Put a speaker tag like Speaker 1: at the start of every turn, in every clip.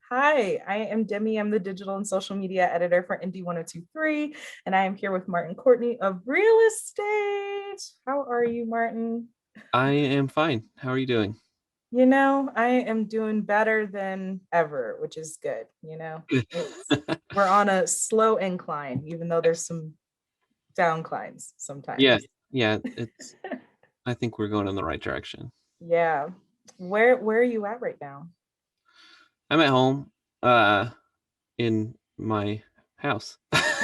Speaker 1: Hi, I am Demi. I'm the digital and social media editor for Indie 1023, and I am here with Martin Courtney of Real Estate. How are you, Martin?
Speaker 2: I am fine. How are you doing?
Speaker 1: I am doing better than ever, which is good.
Speaker 2: Good.
Speaker 1: We're on a slow incline, even though there's some downclines
Speaker 2: Yeah,
Speaker 1: sometimes.
Speaker 2: yeah, I think we're going in the right direction.
Speaker 1: Yeah. Where are you at right now?
Speaker 2: I'm at home, uh, in my house.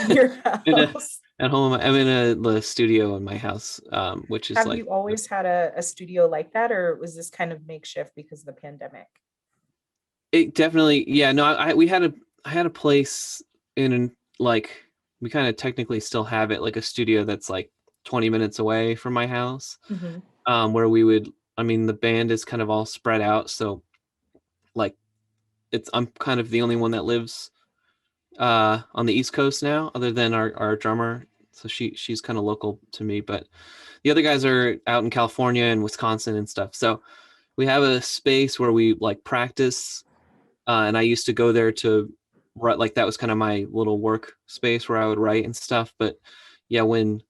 Speaker 1: In your
Speaker 2: In a,
Speaker 1: house?
Speaker 2: at home, I'm in the studio in my house, which is
Speaker 1: Have
Speaker 2: like
Speaker 1: you always had a studio like that, or was this kind of makeshift because of the pandemic?
Speaker 2: it definitely. Yeah, no, I had a place like we kind of technically still have it like a studio that's like 20 minutes away from my house,
Speaker 1: Mhm.
Speaker 2: where we would. I mean, the band is kind of all spread out, so like I'm kind of the only one that lives on the East Coast now, other than our drummer. So she's kind of local to me, but the other guys are out in California and Wisconsin and stuff. So we have a space where we like practice, and I used to go there to write. Like that was kind of my little work space where I would write and stuff. But yeah, when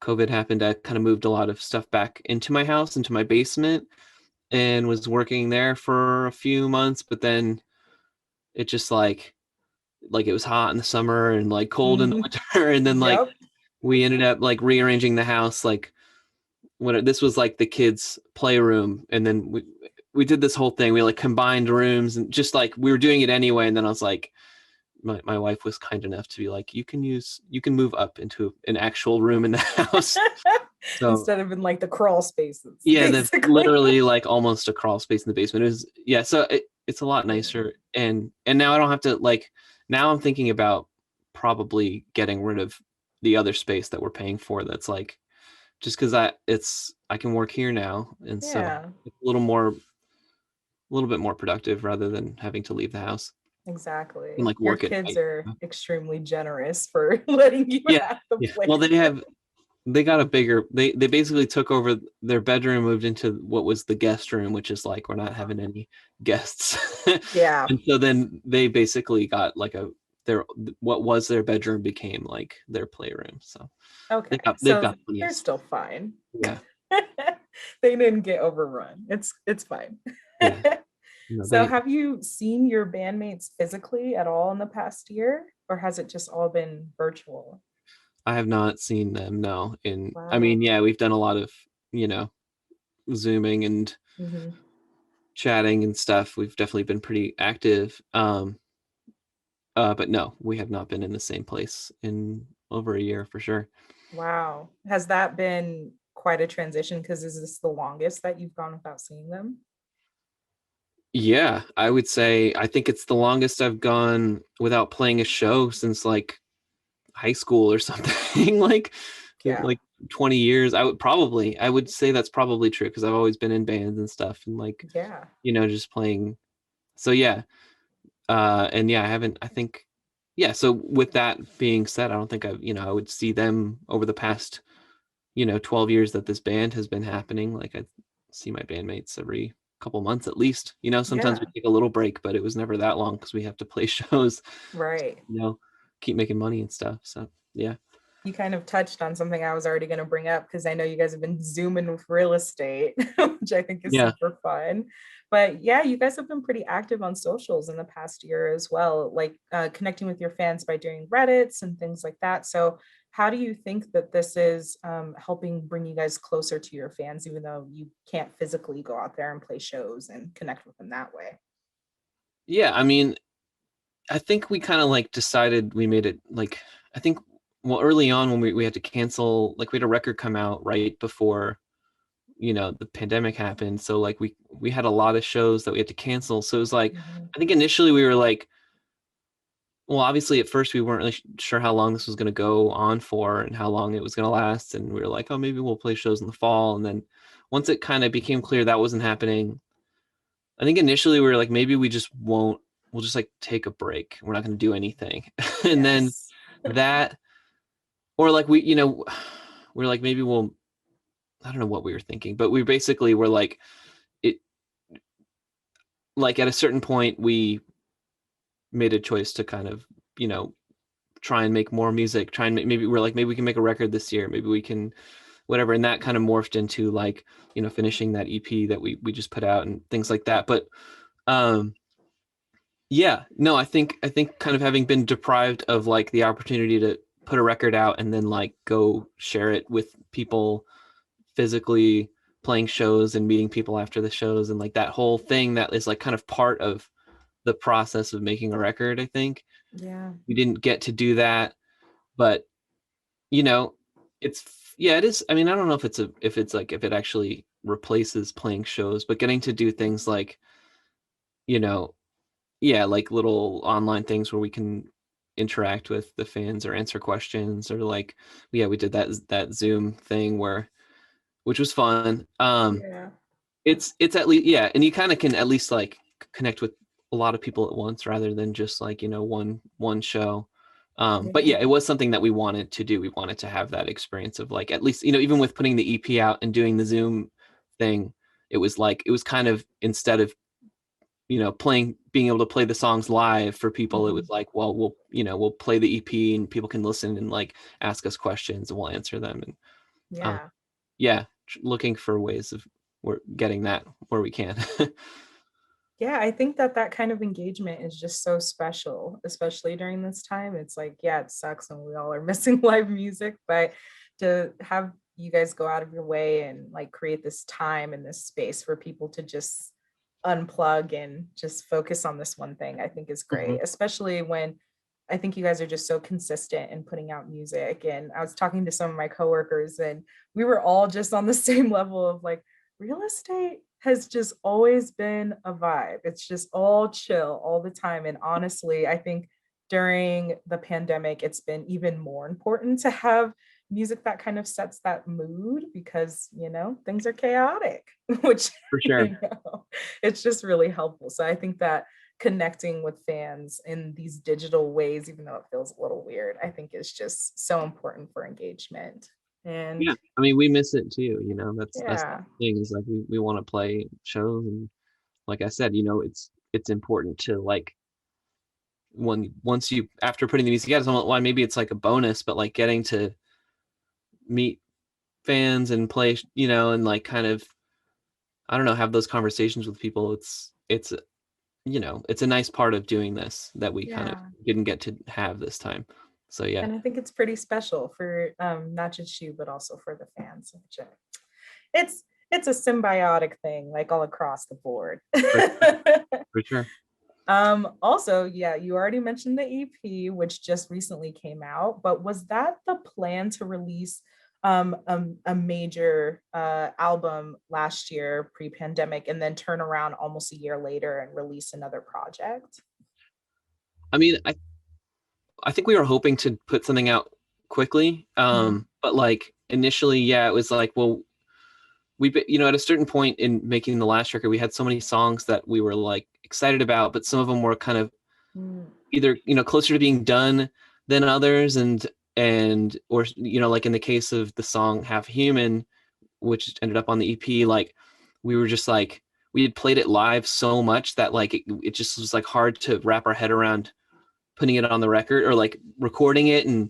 Speaker 2: COVID happened, I kind of moved a lot of stuff back into my house, into my basement, and was working there for a few months. But then it just like it was hot in the summer and like cold in the
Speaker 1: Mhm.
Speaker 2: winter, and then like
Speaker 1: Yep.
Speaker 2: we ended up like rearranging the house like this was like the kids playroom, and then we did this whole thing. We like combined rooms and just like we were doing it anyway, and then I was like my wife was kind enough to be like, you can move up into an actual room in the house. So
Speaker 1: Instead of in like the crawl spaces,
Speaker 2: yeah, that's
Speaker 1: basically.
Speaker 2: literally like almost a crawl space in the basement. It was, yeah, so it's a lot nicer, and now I don't have to like, now I'm thinking about probably getting rid of the other space that we're paying for, that's like just because I can work here now, and so
Speaker 1: Yeah,
Speaker 2: it's a little bit more productive rather than having to leave the house and
Speaker 1: exactly.
Speaker 2: like
Speaker 1: Your
Speaker 2: work at
Speaker 1: kids
Speaker 2: night.
Speaker 1: are extremely generous for letting you
Speaker 2: Yeah,
Speaker 1: have the
Speaker 2: yeah. Well,
Speaker 1: place.
Speaker 2: they got a bigger, they basically took over their bedroom, moved into what was the guest room, which is like we're not having any guests.
Speaker 1: Yeah.
Speaker 2: And so then they basically got like their what was their bedroom became like their playroom. So
Speaker 1: Okay.
Speaker 2: they've
Speaker 1: So
Speaker 2: got plenty of
Speaker 1: they're
Speaker 2: space.
Speaker 1: still fine.
Speaker 2: Yeah.
Speaker 1: They didn't get overrun. It's fine.
Speaker 2: Yeah. No,
Speaker 1: So
Speaker 2: they
Speaker 1: have you seen your bandmates physically at all in the past year, or has it just all been virtual?
Speaker 2: I have not seen them, no. And I mean,
Speaker 1: Wow.
Speaker 2: yeah, we've done a lot of, you know, zooming and
Speaker 1: Hmm.
Speaker 2: chatting and stuff. We've definitely been pretty active. But no, we have not been in the same place in over a year for sure.
Speaker 1: Wow. Has that been quite a transition? Because is this the longest that you've gone without seeing them?
Speaker 2: Yeah, I would say I think it's the longest I've gone without playing a show since like high school or something.
Speaker 1: Yeah.
Speaker 2: Like 20 years. I would say that's probably true because I've always been in bands and stuff and like,
Speaker 1: Yeah.
Speaker 2: just playing. So yeah. And yeah, I haven't, I think, yeah. So with that being said, I don't think I would see them over the past, 12 years that this band has been happening. Like I see my bandmates every couple months at least. Sometimes we
Speaker 1: Yeah.
Speaker 2: take a little break, but it was never that long because we have to play shows,
Speaker 1: Right.
Speaker 2: you know, keep making money and stuff. So yeah.
Speaker 1: You kind of touched on something I was already going to bring up because I know you guys have been zooming with real estate, which I think is
Speaker 2: Yeah.
Speaker 1: super fun. But yeah, you guys have been pretty active on socials in the past year as well, like connecting with your fans by doing Reddits and things like that. So, how do you think that this is helping bring you guys closer to your fans, even though you can't physically go out there and play shows and connect with them that way?
Speaker 2: Yeah. I mean, I think we kind of like decided we made it like, I think, well, early on when we had to cancel, like we had a record come out right before the pandemic happened, so like we had a lot of shows that we had to cancel, so it was like
Speaker 1: Mhm.
Speaker 2: I think initially we were like, well, obviously at first we weren't really sure how long this was going to go on for and how long it was going to last, and we were like, oh, maybe we'll play shows in the fall. And then once it kind of became clear that wasn't happening, I think initially we were like, maybe we'll just like take a break, we're not going to do anything. And then
Speaker 1: Yes.
Speaker 2: that, or like we're like, maybe we'll, I don't know what we were thinking, but we basically were like, it, like at a certain point we made a choice to kind of, you know, try and make more music, try and maybe we're like, maybe we can make a record this year, maybe we can whatever. And that kind of morphed into like, you know, finishing that EP that we just put out and things like that. But um yeah, no, I think kind of having been deprived of like the opportunity to put a record out and then like go share it with people physically, playing shows and meeting people after the shows and like that whole thing that is like kind of part of the process of making a record. I think
Speaker 1: Yeah.
Speaker 2: we didn't get to do that, but you know, it's yeah, it is. I mean, I don't know if it's like if it actually replaces playing shows, but getting to do things like, you know, yeah, like little online things where we can interact with the fans or answer questions or like yeah, we did that Zoom thing where which was fun.
Speaker 1: Yeah.
Speaker 2: It's at least yeah, and you kind of can at least like connect with a lot of people at once rather than just like, you know, one show. But
Speaker 1: Yeah.
Speaker 2: yeah, it was something that we wanted to do. We wanted to have that experience of like at least, you know, even with putting the EP out and doing the Zoom thing, it was like it was kind of instead of, you know, being able to play the songs live for people, it was
Speaker 1: Mhm.
Speaker 2: like, well, we'll, you know, we'll play the EP and people can listen and like ask us questions and we'll answer them. And um,
Speaker 1: Yeah.
Speaker 2: yeah, looking for ways of we're getting that where we can.
Speaker 1: Yeah, I think that that kind of engagement is just so special, especially during this time. It's like, yeah, it sucks when we all are missing live music, but to have you guys go out of your way and like create this time and this space for people to just unplug and just focus on this one thing, I think is
Speaker 2: Mhm.
Speaker 1: great, especially when I think you guys are just so consistent in putting out music. And I was talking to some of my coworkers, and we were all just on the same level of like, real estate has just always been a vibe. It's just all chill all the time. And honestly, I think during the pandemic, it's been even more important to have music that kind of sets that mood because, you know, things are chaotic, which,
Speaker 2: For sure.
Speaker 1: it's just really helpful. So I think that connecting with fans in these digital ways, even though it feels a little weird, I think is just so important for engagement. And
Speaker 2: Yeah. I mean, we miss it too, you know. That's the
Speaker 1: yeah.
Speaker 2: thing is like we want to play shows and like I said, you know, it's important to like when once you after putting the music out, so why maybe it's like a bonus, but like getting to meet fans and play, you know, and like kind of I don't know, have those conversations with people. It's you know, it's a nice part of doing this that we kind of
Speaker 1: Yeah.
Speaker 2: didn't get to have this time. So yeah,
Speaker 1: And I think it's pretty special for not just you, but also for the fans. It's it's a symbiotic thing, like all across the board.
Speaker 2: for, for sure.
Speaker 1: Also, yeah, you already mentioned the EP, which just recently came out, but was that the plan to release a major album last year pre-pandemic and then turn around almost a year later and release another project?
Speaker 2: I mean, I think we were hoping to put something out quickly.
Speaker 1: Mhm.
Speaker 2: But like initially, yeah, it was like, well, you know, at a certain point in making the last record, we had so many songs that we were like excited about, but some of them were kind of
Speaker 1: Mm.
Speaker 2: either, you know, closer to being done than others. And, or, you know, like in the case of the song Half Human, which ended up on the EP, like we were just like, we had played it live so much that like it just was like hard to wrap our head around putting it on the record or like recording it and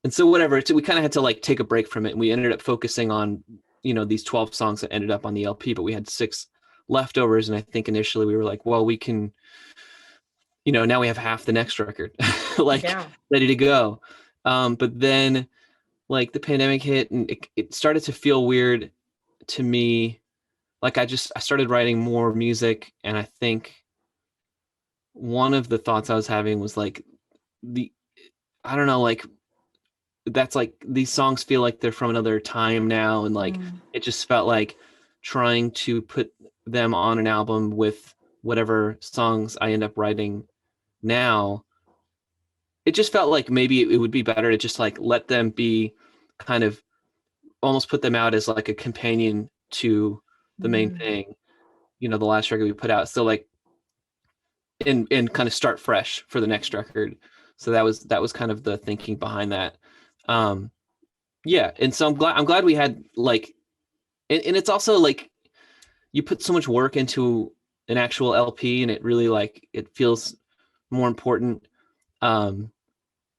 Speaker 2: so whatever we kind of had to like take a break from it and we ended up focusing on, you know, these 12 songs that ended up on the LP, but we had 6 leftovers and I think initially we were like, well, we can, you know, now we have half the next record like
Speaker 1: Yeah.
Speaker 2: ready to go. But then like the pandemic hit and it started to feel weird to me. Like I started writing more music and I think one of the thoughts I was having was like the I don't know, like that's like these songs feel like they're from another time now and like
Speaker 1: Mm.
Speaker 2: it just felt like trying to put them on an album with whatever songs I end up writing now, it just felt like maybe it would be better to just like let them be kind of almost put them out as like a companion to the main
Speaker 1: Mm.
Speaker 2: thing, you know, the last record we put out, so like and kind of start fresh for the next record. So that was kind of the thinking behind that. um yeah, and so I'm glad we had like and it's also like you put so much work into an actual LP and it really like it feels more important. Um,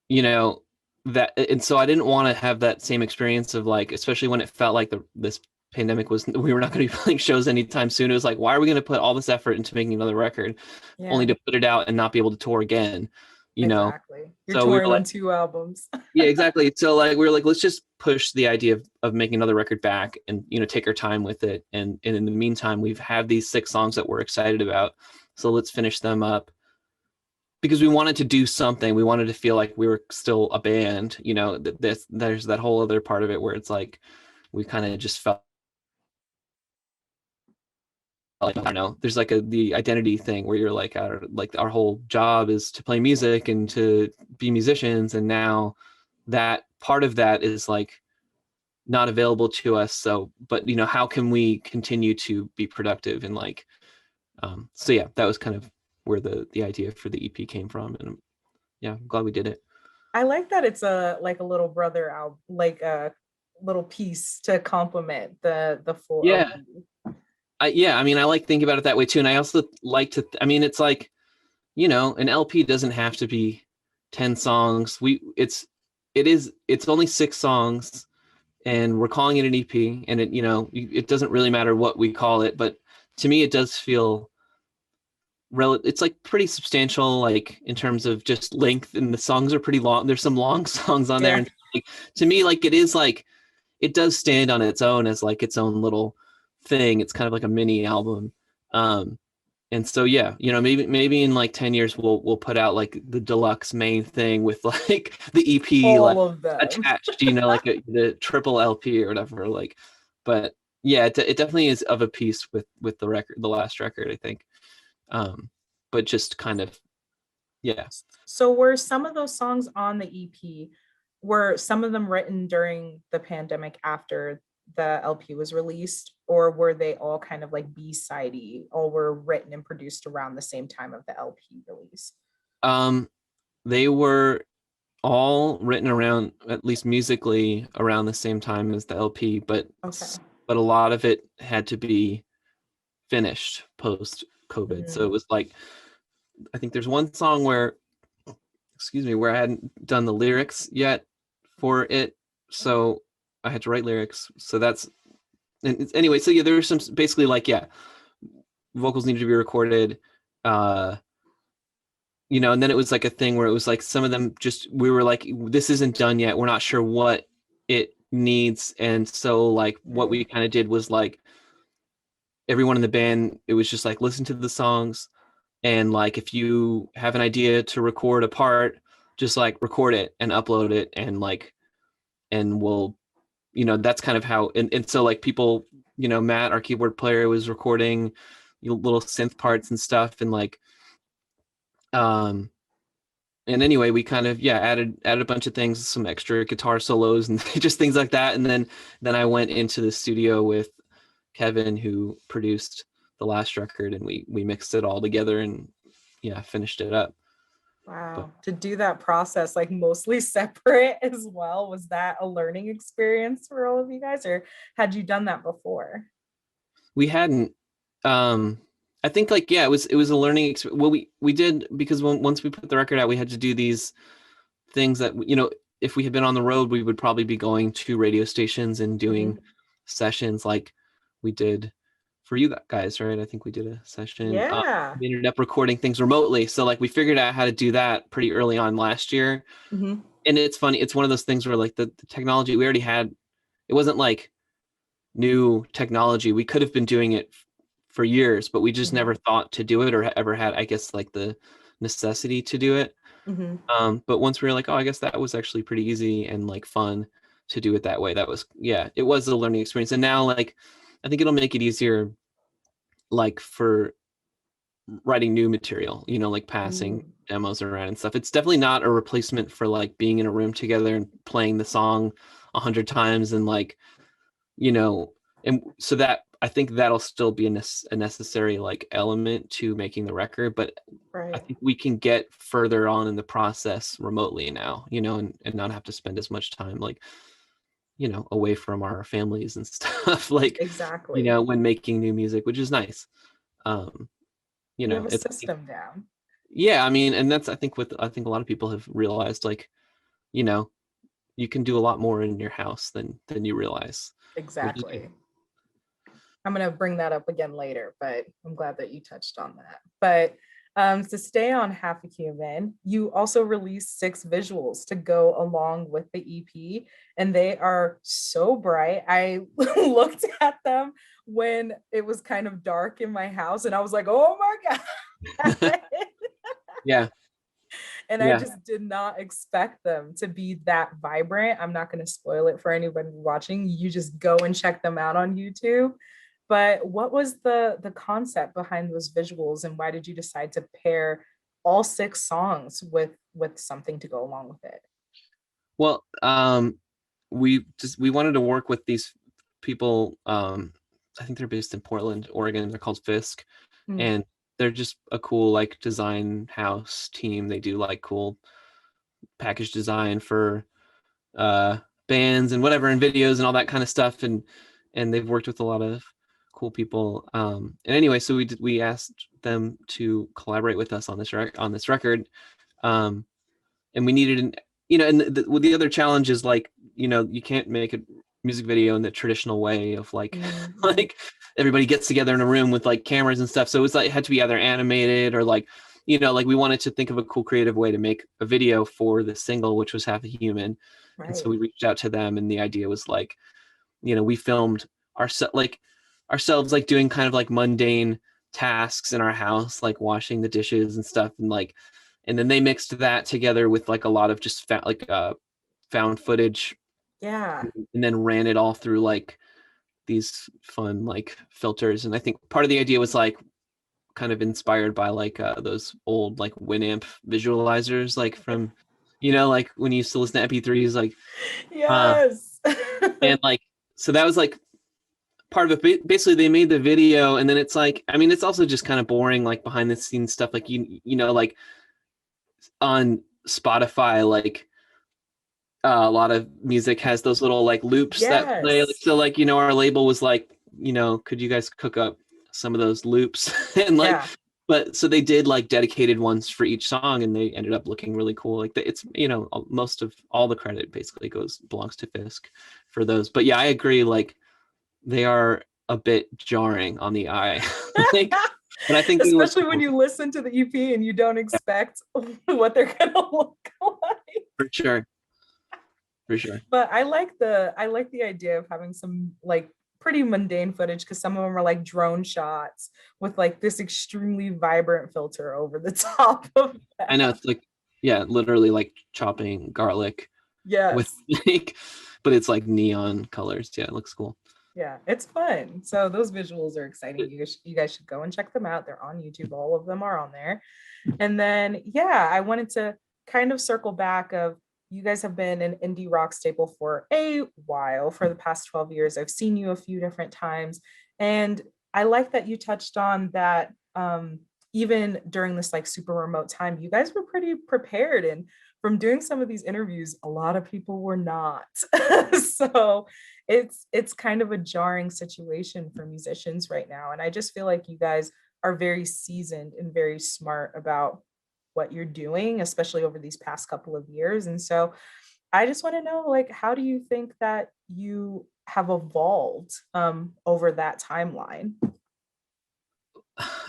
Speaker 2: you know, that, and so I didn't want to have that same experience of like, especially when it felt like this pandemic was, we were not going to be playing shows anytime soon. It was like, why are we going to put all this effort into making another record only
Speaker 1: Yeah,
Speaker 2: to put it out and not be able to tour again, you know?
Speaker 1: exactly. You're
Speaker 2: So we
Speaker 1: touring
Speaker 2: were
Speaker 1: on
Speaker 2: like,
Speaker 1: 2 albums.
Speaker 2: yeah, exactly. So like, we were like, let's just push the idea of making another record back and, take our time with it. And in the meantime, we've had these 6 songs that we're excited about. So let's finish them up because we wanted to do something. We wanted to feel like we were still a band, there's that whole other part of it where it's like, we kind of just felt like, I don't know, there's like the identity thing where you're like, our whole job is to play music and to be musicians. And now that part of that is like not available to us. So, but how can we continue to be productive and like, so yeah, that was kind of where the idea for the EP came from. And yeah, I'm glad we did it.
Speaker 1: I like that it's a like a little brother album, like a little piece to complement the full
Speaker 2: Yeah.
Speaker 1: LP.
Speaker 2: Yeah, I mean, I like thinking about it that way too. And I also like to, I mean, it's like, an LP doesn't have to be 10 songs. It's only 6 songs and we're calling it an EP, and it doesn't really matter what we call it, but to me, it does feel it's like pretty substantial, like in terms of just length, and the songs are pretty long. There's some long songs on there.
Speaker 1: Yeah.
Speaker 2: And like, to me, like it is like, it does stand on its own as like its own little thing. It's kind of like a mini album. Um, and so yeah, maybe in like 10 years we'll put out like the deluxe main thing with like the EP like
Speaker 1: All of them.
Speaker 2: attached, like the triple LP or whatever. Like, but yeah, it definitely is of a piece with the record, the last record, I think. But just kind of, yeah.
Speaker 1: So were some of those songs on the EP, were some of them written during the pandemic after the LP was released, or were they all kind of like B-sidey, all were written and produced around the same time of the LP release?
Speaker 2: Um, they were all written around, at least musically, around the same time as the LP, but
Speaker 1: Okay.
Speaker 2: a lot of it had to be finished post COVID. So
Speaker 1: Mm,
Speaker 2: it was like, I think there's one song where, excuse me, where I hadn't done the lyrics yet for it, so I had to write lyrics. So that's, and anyway, so yeah, there was some basically like, yeah, vocals needed to be recorded, uh and then it was like a thing where it was like some of them just, we were like, this isn't done yet, we're not sure what it needs. And so like what
Speaker 1: right.
Speaker 2: we kind of did was like, everyone in the band, it was just like, listen to the songs, and like if you have an idea to record a part, just like record it and upload it, and like, and we'll, that's kind of how, and so like people, Matt, our keyboard player, was recording little synth parts and stuff, and like, um and anyway, we kind of, yeah, added a bunch of things, some extra guitar solos and just things like that. And then I went into the studio with Kevin, who produced the last record, and we mixed it all together and yeah, finished it up. But
Speaker 1: Wow. To do that process like mostly separate as well, was that a learning experience for all of you guys, or had you done that before?
Speaker 2: we hadn't, um I think like, yeah, it was a learning experience. Well, we did, because once we put the record out, we had to do these things that, if we had been on the road, we would probably be going to radio stations and doing
Speaker 1: Mhm.
Speaker 2: sessions like we did for you guys, right? I think we did a session.
Speaker 1: Yeah.
Speaker 2: We ended up recording things remotely, so like we figured out how to do that pretty early on last year.
Speaker 1: Mhm.
Speaker 2: And it's funny, it's one of those things where like the technology we already had, it wasn't like new technology. We could have been doing it for years, but we just
Speaker 1: Mhm.
Speaker 2: never thought to do it, or ever had, I guess, like the necessity to do it.
Speaker 1: Mhm.
Speaker 2: But once we were like, oh, I guess that was actually pretty easy and like fun to do it that way. That was, yeah, it was a learning experience. And now like, I think it'll make it easier, like for writing new material, like passing
Speaker 1: Mm,
Speaker 2: demos around and stuff. It's definitely not a replacement for like being in a room together and playing the song 100 times, and like, you know, and so that, I think that'll still be a necessary like element to making the record, but I
Speaker 1: right.
Speaker 2: think we can get further on in the process remotely now, and not have to spend as much time like, away from our families and stuff, like,
Speaker 1: Exactly.
Speaker 2: when making new music, which is nice. Um,
Speaker 1: You have a
Speaker 2: it's,
Speaker 1: system down.
Speaker 2: Yeah, I mean, and that's I think a lot of people have realized, like, you know, you can do a lot more in your house than you realize, which is good.
Speaker 1: Exactly. I'm going to bring that up again later, but I'm glad that you touched on that. But to stay on Half a Human, you also released 6 visuals to go along with the EP, and they are so bright. I looked at them when it was kind of dark in my house, and I was like, oh my God.
Speaker 2: Yeah,
Speaker 1: And I
Speaker 2: yeah.
Speaker 1: just did not expect them to be that vibrant. I'm not going to spoil it for anybody watching. You just go and check them out on YouTube. But what was the concept behind those visuals, and why did you decide to pair all 6 songs with something to go along with it?
Speaker 2: Well, we wanted to work with these people. I think they're based in Portland, Oregon. They're called Fisk,
Speaker 1: Mm,
Speaker 2: and they're just a cool like design house team. They do like cool package design for uh bands and whatever, and videos and all that kind of stuff, and they've worked with a lot of cool people. And anyway, so we asked them to collaborate with us on this record. Um, and we needed an, and the other challenge is, like, you can't make a music video in the traditional way of like
Speaker 1: mm,
Speaker 2: like everybody gets together in a room with like cameras and stuff, so it's like it had to be either animated or like, like we wanted to think of a cool creative way to make a video for the single, which was Half a Human. And so
Speaker 1: right.
Speaker 2: we reached out to them, and the idea was like, we filmed ourselves like doing kind of like mundane tasks in our house, like washing the dishes and stuff, and like, and then they mixed that together with like a lot of just found footage,
Speaker 1: Yeah.
Speaker 2: and then ran it all through like these fun like filters. And I think part of the idea was like kind of inspired by like those old like Winamp visualizers, like from, like when you used to listen to MP3s, like uh
Speaker 1: Yes.
Speaker 2: and like, so that was like part of it. Basically they made the video, and then it's like, I mean, it's also just kind of boring like behind the scenes stuff, like like on Spotify, like a lot of music has those little like loops that play. Like,
Speaker 1: Yes.
Speaker 2: so like, our label was like, could you guys cook up some of those loops? And like,
Speaker 1: Yeah.
Speaker 2: but so they did like dedicated ones for each song, and they ended up looking really cool. Like it's, most of all the credit basically belongs to Fisk for those. But yeah, I agree. Like they are a bit jarring on the eye. Like, but I think they look
Speaker 1: Especially when
Speaker 2: cool.
Speaker 1: you listen to the EP and you don't
Speaker 2: Yeah,
Speaker 1: expect what they're gonna look like.
Speaker 2: for sure. For sure.
Speaker 1: But I like the idea of having some like pretty mundane footage, because some of them are like drone shots with like this extremely vibrant filter over the top of
Speaker 2: I know
Speaker 1: that.
Speaker 2: it's like, yeah, literally like chopping garlic with
Speaker 1: Yes.
Speaker 2: like, but it's like neon colors. Yeah, it looks cool.
Speaker 1: Yeah, it's fun. So those visuals are exciting. You guys should go and check them out. They're on YouTube. All of them are on there. And then, yeah, I wanted to kind of circle back of, you guys have been an indie rock staple for a while, for the past 12 years. I've seen you a few different times. And I like that you touched on that, even during this like super remote time, you guys were pretty prepared. And from doing some of these interviews, a lot of people were not. So it's kind of a jarring situation for musicians right now. And I just feel like you guys are very seasoned and very smart about what you're doing, especially over these past couple of years. And so I just want to know, like, how do you think that you have evolved over that timeline?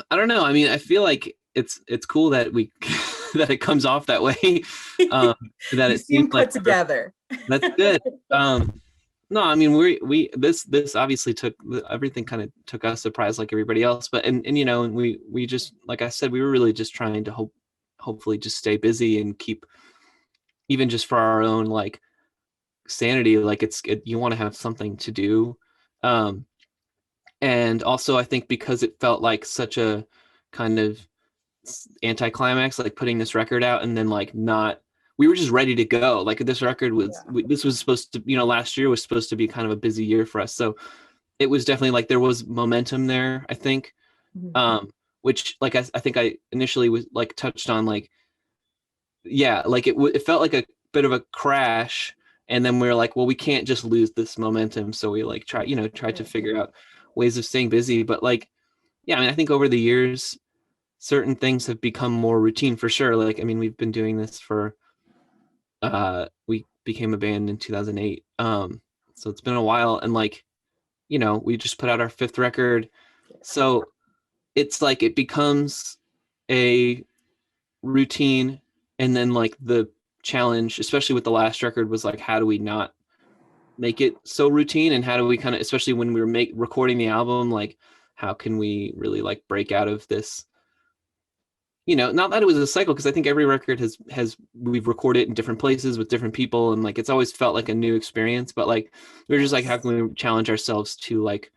Speaker 2: I don't know. I mean, I feel like it's cool that we that it comes off that way. Um, that
Speaker 1: You
Speaker 2: it seems
Speaker 1: seem
Speaker 2: like
Speaker 1: put together.
Speaker 2: that's good. No, I mean, we this obviously took everything kind of took us surprise like everybody else, but and and we just, like I said, we were really just trying to hopefully just stay busy and keep, even just for our own like sanity, like you want to have something to do. Um, and also I think because it felt like such a kind of anticlimax, like putting this record out and then like not, we were just ready to go. Like this record was,
Speaker 1: Yeah.
Speaker 2: this was supposed to, last year was supposed to be kind of a busy year for us, so it was definitely like there was momentum there, I think.
Speaker 1: Mhm.
Speaker 2: Which like I think I initially was like touched on, like, yeah, like it felt like a bit of a crash, and then we were like, well, we can't just lose this momentum, so we like tried to
Speaker 1: Right.
Speaker 2: figure out ways of staying busy. But like, yeah, I mean, I think over the years, certain things have become more routine for sure. Like, I mean, we've been doing this for we became a band in 2008. So it's been a while, and like, you know, we just put out our fifth record. So it's like it becomes a routine, and then like the challenge, especially with the last record, was like, how do we not make it so routine, and how do we kind of, especially when we were recording the album, like how can we really like break out of this, you know, not that it was a cycle, because I think every record has we've recorded in different places with different people, and like it's always felt like a new experience, but like we are just like, how
Speaker 1: Yes.
Speaker 2: can we challenge ourselves to like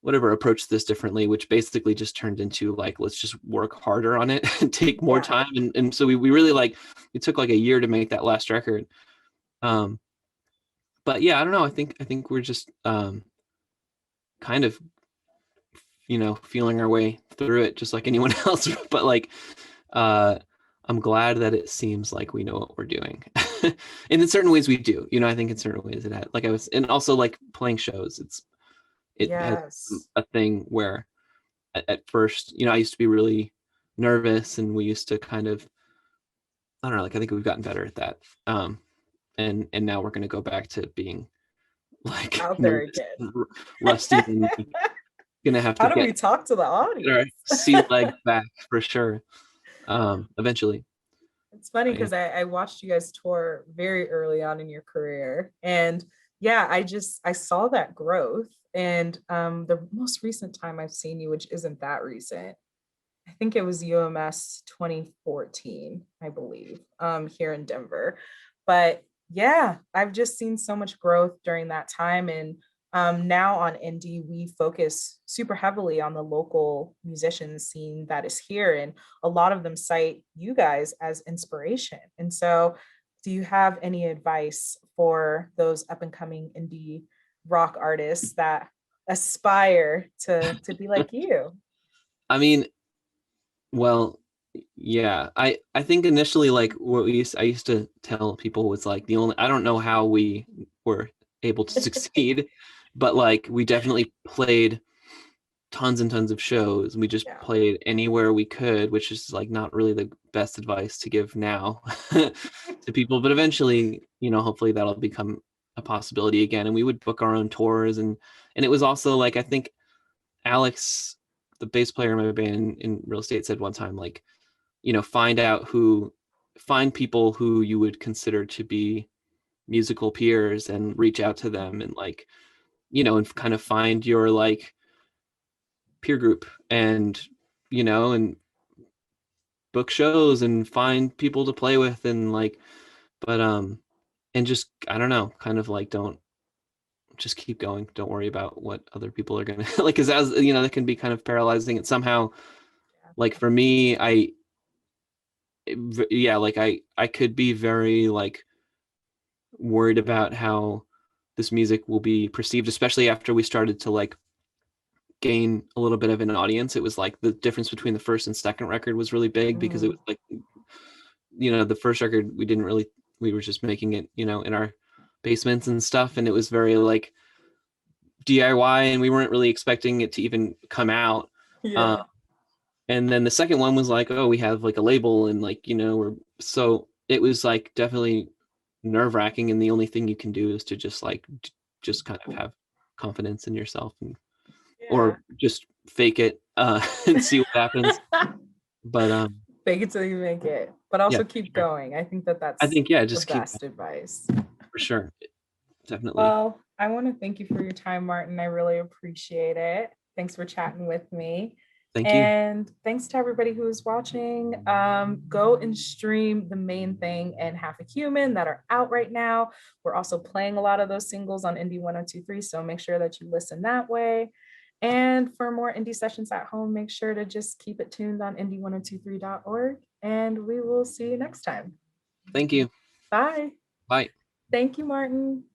Speaker 2: whatever, approach this differently, which basically just turned into like, let's just work harder on it and take more
Speaker 1: Yeah.
Speaker 2: time, and so we really like, it took like a year to make that last record. um but yeah, I don't know, I think we're just kind of, you know, feeling our way through it just like anyone else. But like, uh I'm glad that it seems like we know what we're doing. And in certain ways we do, you know, I think in certain ways it had, like I was, and also like playing shows, it has
Speaker 1: Yes.
Speaker 2: a thing where at first, you know, I used to be really nervous, and we used to kind of, I don't know, like I think we've gotten better at that. And now we're going to go back to being like
Speaker 1: Out there
Speaker 2: nervous
Speaker 1: again.
Speaker 2: and rusty, and like, gonna have to
Speaker 1: How do we talk to the
Speaker 2: get our
Speaker 1: audience?
Speaker 2: sea legs back for sure. Eventually.
Speaker 1: It's funny
Speaker 2: But yeah.
Speaker 1: because I watched you guys tour very early on in your career. And yeah, I saw that growth. And the most recent time I've seen you, which isn't that recent, I think it was UMS 2014, I believe, here in Denver. But yeah, I've just seen so much growth during that time. And now on indie, we focus super heavily on the local musician scene that is here. And a lot of them cite you guys as inspiration. And so, do you have any advice for those up and coming indie rock artists that aspire to be like you?
Speaker 2: I mean, well, yeah. I think initially, like what I used to tell people was like, the only, I don't know how we were able to succeed, but like we definitely played tons and tons of shows. We just
Speaker 1: Yeah.
Speaker 2: played anywhere we could, which is like not really the best advice to give now to people, but eventually, you know, hopefully that'll become a possibility again. And we would book our own tours, and it was also like, I think Alex, the bass player in my band in Real Estate, said one time, like, you know, find people who you would consider to be musical peers and reach out to them, and like, you know, and kind of find your like peer group, and, you know, and book shows and find people to play with, and like, but and just, I don't know, kind of like, don't, just keep going, don't worry about what other people are gonna like, because as you know, that can be kind of paralyzing. And somehow, like for me, yeah, like I could be very like worried about how this music will be perceived, especially after we started to like gain a little bit of an audience. It was like the difference between the first and second record was really big, because it
Speaker 1: Mm,
Speaker 2: was like, you know, the first record we didn't really, we were just making it, you know, in our basements and stuff, and it was very like DIY, and we weren't really expecting it to even come out. Uh,
Speaker 1: yeah.
Speaker 2: and then the second one was like, oh, we have like a label, and like, you know, we're, so it was like definitely nerve wracking, and the only thing you can do is to just like just kind of have confidence in yourself, and
Speaker 1: Yeah.
Speaker 2: or just fake it, and see what happens. But
Speaker 1: Fake it till you make it, but
Speaker 2: yeah,
Speaker 1: also
Speaker 2: for
Speaker 1: keep
Speaker 2: sure.
Speaker 1: going. I think that
Speaker 2: I
Speaker 1: that's
Speaker 2: think, yeah,
Speaker 1: the
Speaker 2: just keep going,
Speaker 1: best advice.
Speaker 2: for sure, definitely.
Speaker 1: Well, I want to thank you for your time, Martin. I really appreciate it. Thanks for chatting with me.
Speaker 2: Thank you.
Speaker 1: And thanks to everybody who is watching. Go and stream The Main Thing and Half a Human that are out right now. We're also playing a lot of those singles on Indie 1023, so make sure that you listen that way. And for more indie sessions at home, make sure to just keep it tuned on indie1023.org. And we will see you next time.
Speaker 2: Thank you.
Speaker 1: Bye.
Speaker 2: Bye.
Speaker 1: Thank you, Martin.